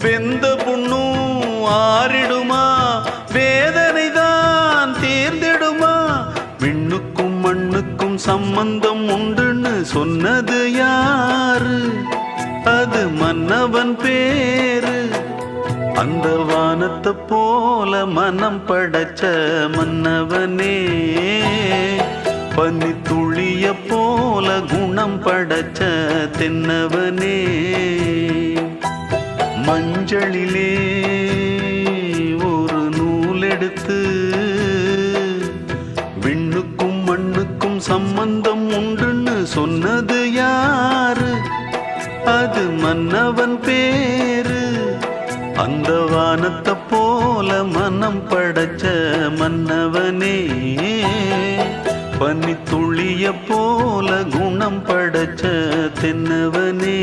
வெந்த புண்ணும் ஆறிடுமா, வேதனை தான் தீர்ந்திடுமா? விண்ணுக்கும் மண்ணுக்கும் சம்பந்தம் உண்டுன்னு சொன்னது யாரு? அது மன்னவன் பேரு. அந்த வானத்தை போல மனம் படைச்ச மன்னவனே, பனி துளிய போல குணம் படைச்ச தென்னவனே. மஞ்சளிலே ஒரு நூல் எடுத்து விண்ணுக்கும் மண்ணுக்கும் சம்பந்தம் உண்டுன்னு சொன்னது யாரு? அது மன்னவன் பேரு. அந்த வானத்தை போல மனம் படைச்ச மன்னவனே, பனி துளிய போல குணம் படைச்ச தென்னவனே.